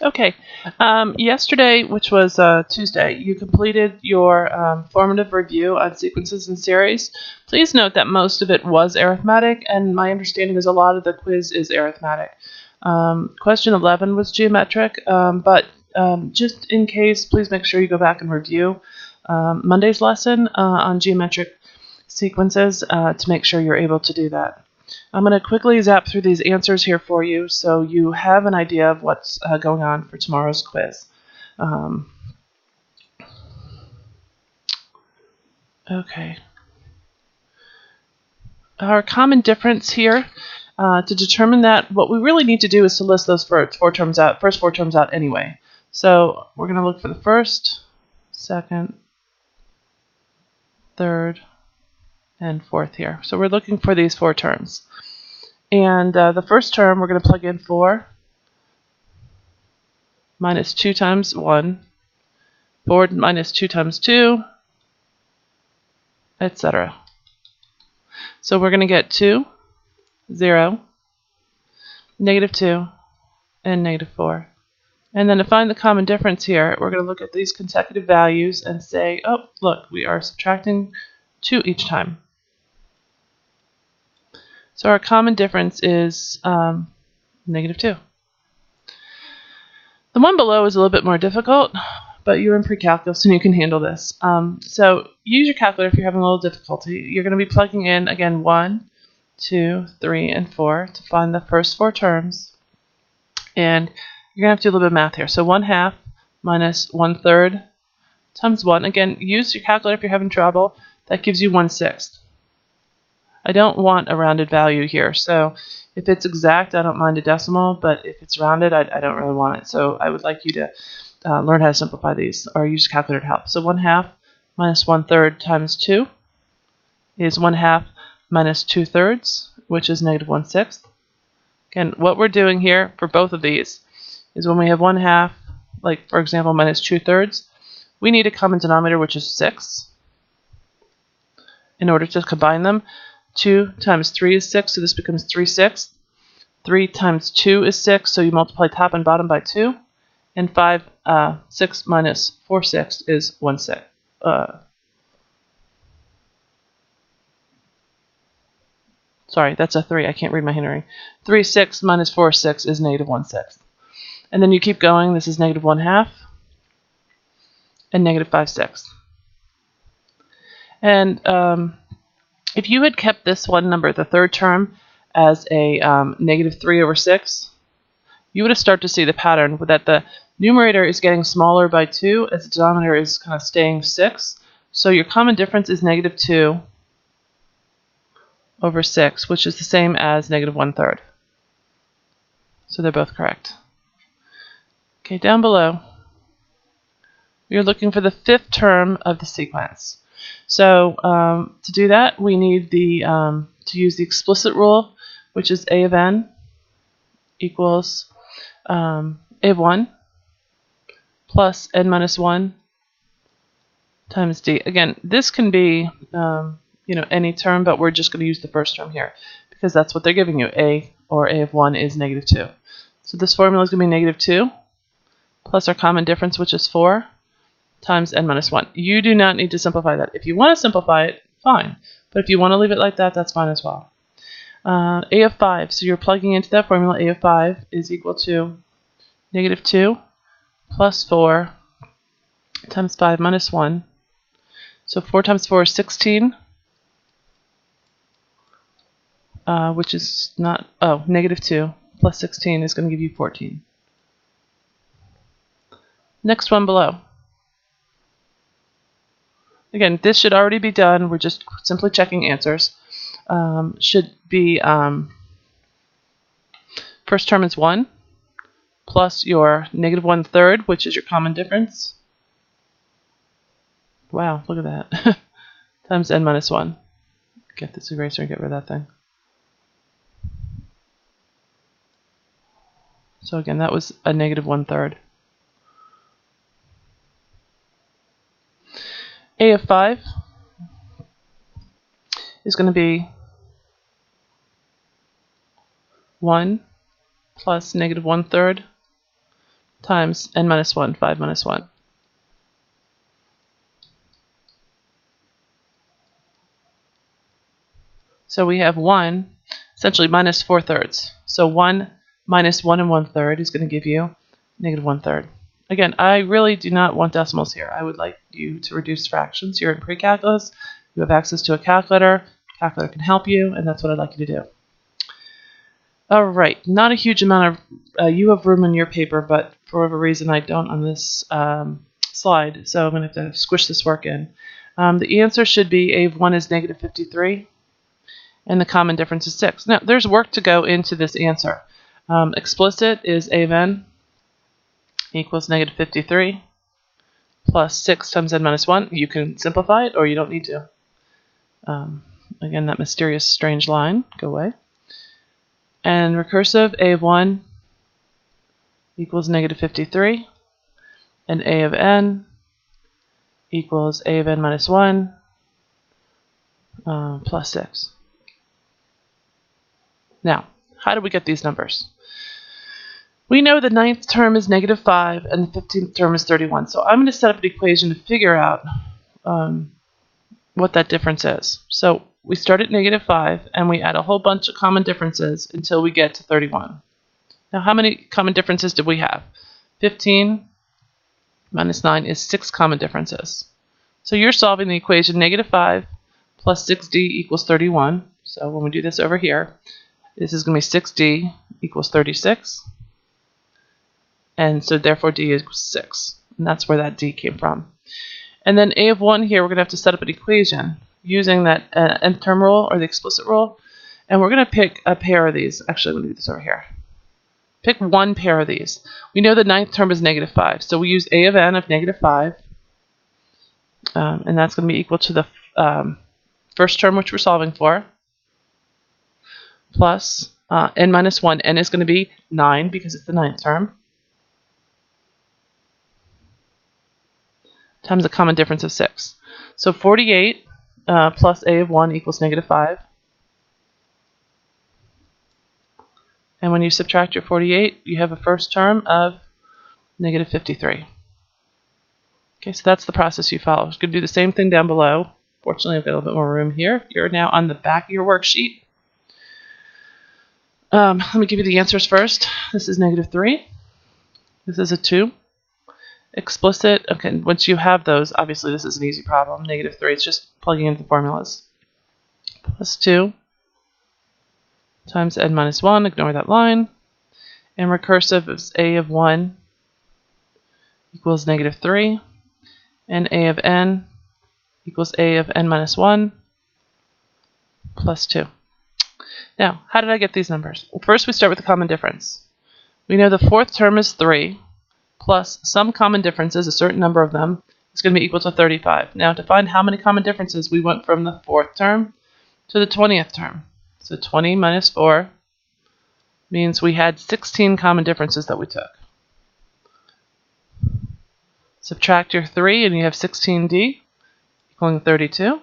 Okay. Yesterday, which was Tuesday, you completed your formative review on sequences and series. Please note that most of it was arithmetic, and my understanding is a lot of the quiz is arithmetic. Question 11 was geometric, but just in case, please make sure you go back and review Monday's lesson on geometric sequences to make sure you're able to do that. I'm going to quickly zap through these answers here for you so you have an idea of what's going on for tomorrow's quiz. Okay. Our common difference here, to determine that, what we really need to do is to list those first four terms out anyway. So we're going to look for the first, second, third, and fourth here. So we're looking for these four terms. And the first term, we're going to plug in 4 minus 2 times 1, 4 minus 2 times 2, etc. So we're going to get 2, 0, -2, and -4. And then to find the common difference here, we're going to look at these consecutive values and say, oh, look, we are subtracting 2 each time. So our common difference is -2. The one below is a little bit more difficult, but you're in pre-calculus and you can handle this. So use your calculator if you're having a little difficulty. You're going to be plugging in, again, 1, 2, 3, and 4 to find the first four terms. And you're going to have to do a little bit of math here. So 1/2 minus 1/3 times 1. Again, use your calculator if you're having trouble. That gives you 1/6. I don't want a rounded value here. So if it's exact, I don't mind a decimal, but if it's rounded, I don't really want it. So I would like you to learn how to simplify these or use a calculator to help. So 1/2 minus 1/3 times 2 is 1/2 minus 2/3, which is -1/6. Again, what we're doing here for both of these is when we have 1/2, like for example, minus 2/3, we need a common denominator, which is 6, in order to combine them. 2 times 3 is 6, so this becomes 3/6. 3 times 2 is 6, so you multiply top and bottom by 2. And 6 minus 4/6 is 1/6. Sorry, that's a 3. I can't read my handwriting. 3/6 minus 4/6 is -1/6. And then you keep going. This is -1/2 and -5/6. And if you had kept this one number, the third term, as a -3/6, you would have started to see the pattern that the numerator is getting smaller by 2 as the denominator is kind of staying 6. So your common difference is -2/6, which is the same as -1/3. So they're both correct. Okay, down below, you're looking for the fifth term of the sequence. So to do that, we need to use the explicit rule, which is a of n equals a of 1 plus n minus 1 times d. Again, this can be any term, but we're just going to use the first term here because that's what they're giving you. A or a of 1 is -2. So this formula is going to be -2 plus our common difference, which is 4, times n minus 1. You do not need to simplify that. If you want to simplify it, fine. But if you want to leave it like that, that's fine as well. A of 5, so you're plugging into that formula. A of 5 is equal to -2 plus 4 times 5 minus 1. So 4 times 4 is 16, which is not, -2 plus 16 is going to give you 14. Next one below. Again, this should already be done. We're just simply checking answers. Should be first term is 1 plus your -1/3, which is your common difference. Wow, look at that. Times n minus 1. Get this eraser and get rid of that thing. So again, that was a -1/3. A of 5 is going to be 1 plus -1/3 times n minus 1, 5 minus 1. So we have 1, essentially minus 4/3. So 1 minus 1 1/3 is going to give you negative 1/3. Again, I really do not want decimals here. I would like you to reduce fractions. You're in pre-calculus. You have access to a calculator. Calculator can help you, and that's what I'd like you to do. All right, not a huge amount of, you have room in your paper, but for whatever reason I don't on this slide, so I'm going to have to squish this work in. The answer should be A of 1 is negative 53, and the common difference is 6. Now, there's work to go into this answer. Explicit is A of n equals negative 53 plus 6 times n minus 1. You can simplify it, or you don't need to. Again, that mysterious, strange line, go away. And recursive, A of 1 equals negative 53, and A of n equals A of n minus 1 plus 6. Now, how do we get these numbers? We know the 9th term is negative 5, and the 15th term is 31. So I'm going to set up an equation to figure out what that difference is. So we start at negative 5, and we add a whole bunch of common differences until we get to 31. Now, how many common differences do we have? 15 minus 9 is 6 common differences. So you're solving the equation negative 5 plus 6d equals 31. So when we do this over here, this is going to be 6d equals 36. And so therefore d equals 6. And that's where that d came from. And then A of 1 here, we're going to have to set up an equation using that nth term rule, or the explicit rule. And we're going to pick a pair of these. Actually, I'm going to do this over here. Pick one pair of these. We know the 9th term is negative 5. So we use A of n of negative 5. And that's going to be equal to the first term, which we're solving for, plus n minus 1. N is going to be 9 because it's the 9th term, times a common difference of 6. So 48 plus A of 1 equals negative 5. And when you subtract your 48, you have a first term of negative 53. Okay, so that's the process you follow. You're going to do the same thing down below. Fortunately, I've got a little bit more room here. You're now on the back of your worksheet. Let me give you the answers first. This is negative 3. This is a 2. Explicit, okay, once you have those, obviously this is an easy problem. Negative 3, it's just plugging into the formulas. Plus 2 times n minus 1, ignore that line. And recursive is A of 1 equals negative 3. And A of n equals A of n minus 1 plus 2. Now, how did I get these numbers? Well, first we start with the common difference. We know the 4th term is 3, plus some common differences, a certain number of them, is going to be equal to 35. Now, to find how many common differences, we went from the 4th term to the 20th term. So 20 minus 4 means we had 16 common differences that we took. Subtract your 3 and you have 16d equaling 32.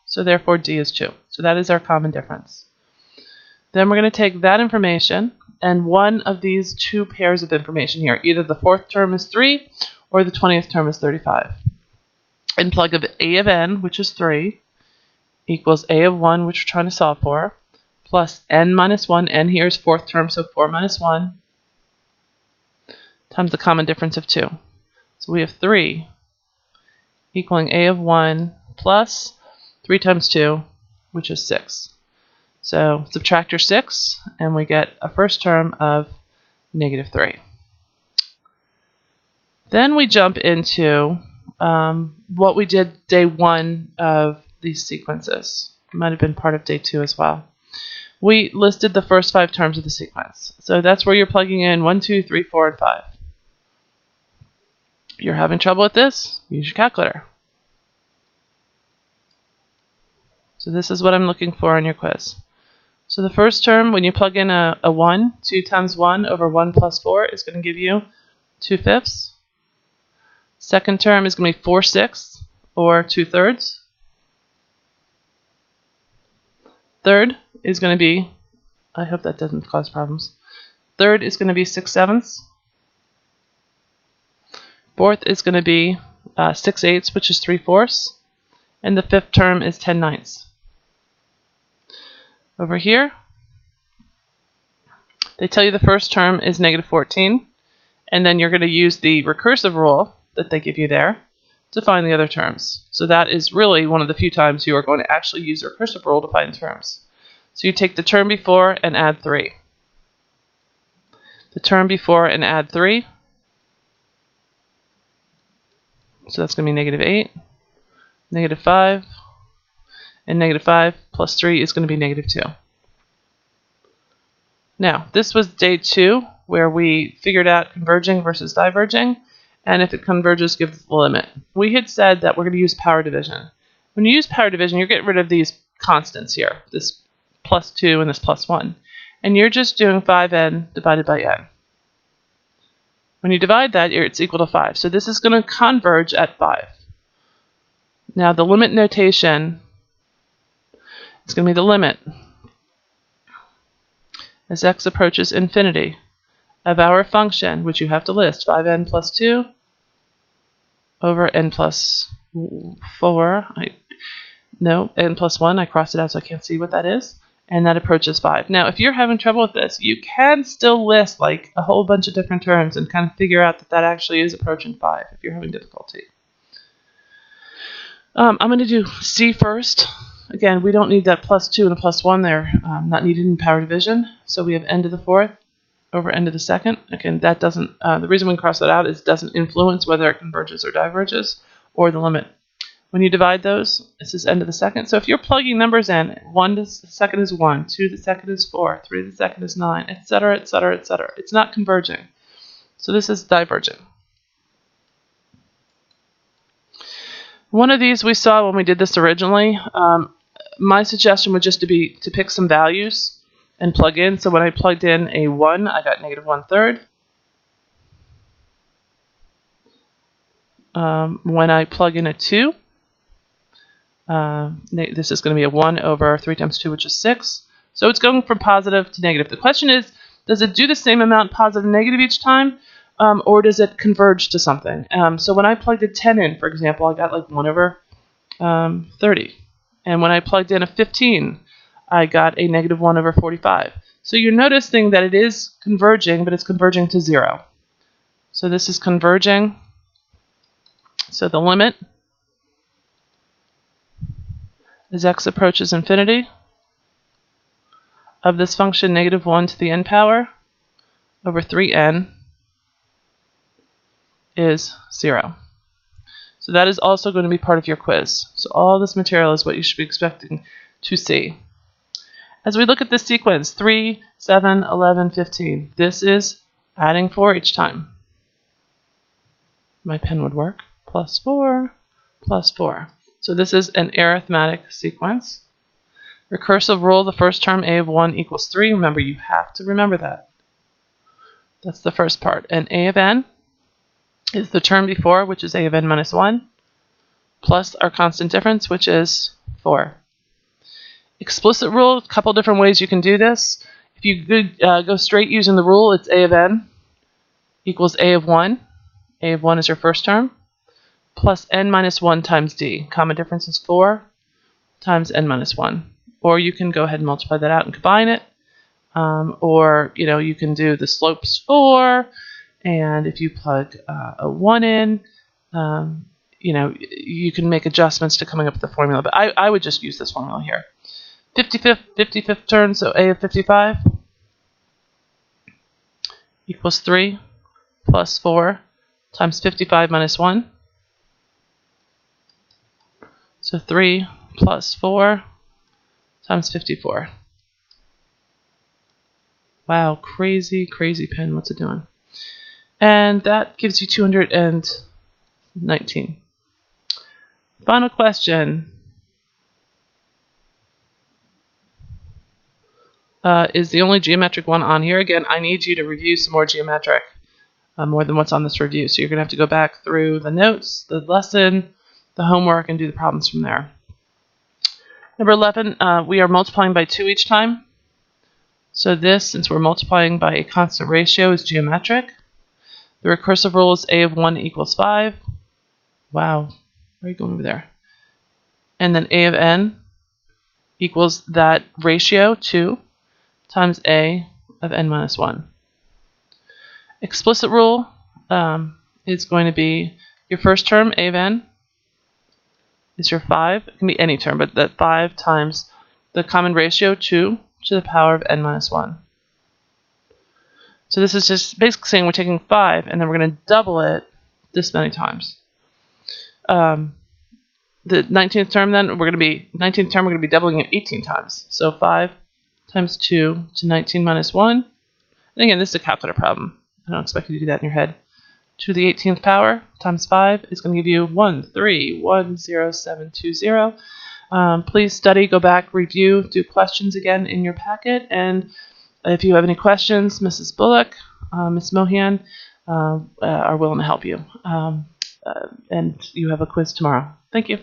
So therefore d is 2. So that is our common difference. Then we're going to take that information and one of these two pairs of information here. Either the 4th term is 3 or the 20th term is 35. And plug of A of n, which is 3, equals A of 1, which we're trying to solve for, plus n minus 1. N here is 4th term, so 4 minus 1, times the common difference of 2. So we have 3 equaling A of 1 plus 3 times 2, which is 6. So subtract your 6, and we get a first term of negative 3. Then we jump into what we did day 1 of these sequences. It might have been part of day 2 as well. We listed the first 5 terms of the sequence. So that's where you're plugging in 1, 2, 3, 4, and 5. You're having trouble with this? Use your calculator. So this is what I'm looking for on your quiz. So the first term, when you plug in a 1, 2 times 1 over 1 plus 4 is going to give you 2/5. Second term is going to be 4/6 or 2/3. Third is going to be, I hope that doesn't cause problems. Third is going to be 6/7. fourth is going to be 6/8, which is 3/4, and the fifth term is 10/9. Over here, they tell you the first term is -14, and then you're going to use the recursive rule that they give you there to find the other terms. So that is really one of the few times you are going to actually use the recursive rule to find terms. So you take the term before and add 3. The term before and add 3. So that's going to be -8, -5, and -5 plus 3 is going to be -2. Now, this was day 2, where we figured out converging versus diverging, and if it converges, give the limit. We had said that we're going to use power division. When you use power division, you're getting rid of these constants here, this +2 and this +1, and you're just doing 5n divided by n. When you divide that, it's equal to 5. So this is going to converge at 5. Now, the limit notation is going to be the limit as x approaches infinity of our function, which you have to list, 5n plus 2 over n plus 4. N plus 1. I crossed it out so I can't see what that is. And that approaches 5. Now, if you're having trouble with this, you can still list like a whole bunch of different terms and kind of figure out that that actually is approaching 5 if you're having difficulty. I'm going to do C first. Again, we don't need that +2 and a +1 there. Not needed in power division. So we have n to the 4th over n to the 2nd. Again, that doesn't, the reason we cross that out is it doesn't influence whether it converges or diverges or the limit. When you divide those, this is n to the 2nd. So if you're plugging numbers in, 1 to the 2nd is 1, 2 to the 2nd is 4, 3 to the 2nd is 9, etc., etc., etc. It's not converging. So this is diverging. One of these we saw when we did this originally. My suggestion would just be to pick some values and plug in. So when I plugged in a 1, I got -1/3. When I plug in a 2, this is going to be a 1 over 3 times 2, which is 6. So it's going from positive to negative. The question is, does it do the same amount positive and negative each time, or does it converge to something? So when I plugged a 10 in, for example, I got like 1 over 30. And when I plugged in a 15, I got a -1 over 45. So you're noticing that it is converging, but it's converging to 0. So this is converging. So the limit as x approaches infinity of this function -1 to the n power over 3n is 0. So that is also going to be part of your quiz. So all this material is what you should be expecting to see. As we look at this sequence, 3, 7, 11, 15, this is adding 4 each time. My pen would work. +4, +4. So this is an arithmetic sequence. Recursive rule, the first term, a of 1 equals 3. Remember, you have to remember that. That's the first part. And a of n is the term before, which is a of n minus 1, plus our constant difference, which is 4. Explicit rule, a couple different ways you can do this. If you go straight using the rule, it's a of n equals a of 1. A of 1 is your first term, plus n minus 1 times d. Common difference is 4 times n minus 1. Or you can go ahead and multiply that out and combine it. Or, you can do the slopes 4, and if you plug a 1 in, you can make adjustments to coming up with the formula. But I would just use this formula here. 55th term, so a of 55 equals 3 plus 4 times 55 minus 1. So 3 plus 4 times 54. Wow, crazy, crazy pen. What's it doing? And that gives you 219. Final question. Is the only geometric one on here. Again, I need you to review some more geometric, more than what's on this review. So you're going to have to go back through the notes, the lesson, the homework, and do the problems from there. Number 11, we are multiplying by 2 each time. So this, since we're multiplying by a constant ratio, is geometric. The recursive rule is a of 1 equals 5. Wow, where are you going over there? And then a of n equals that ratio, 2, times a of n minus 1. Explicit rule is going to be your first term, a of n, is your 5. It can be any term, but that 5 times the common ratio, 2 to the power of n minus 1. So this is just basically saying we're taking 5 and then we're going to double it this many times. The 19th term then, we're going to be doubling it 18 times. So 5 times 2 to 19 minus 1. And again, this is a calculator problem. I don't expect you to do that in your head. 2 to the 18th power times 5 is going to give you 131720. Please study, go back, review, do questions again in your packet. And if you have any questions, Mrs. Bullock, Ms. Mohan are willing to help you. And you have a quiz tomorrow. Thank you.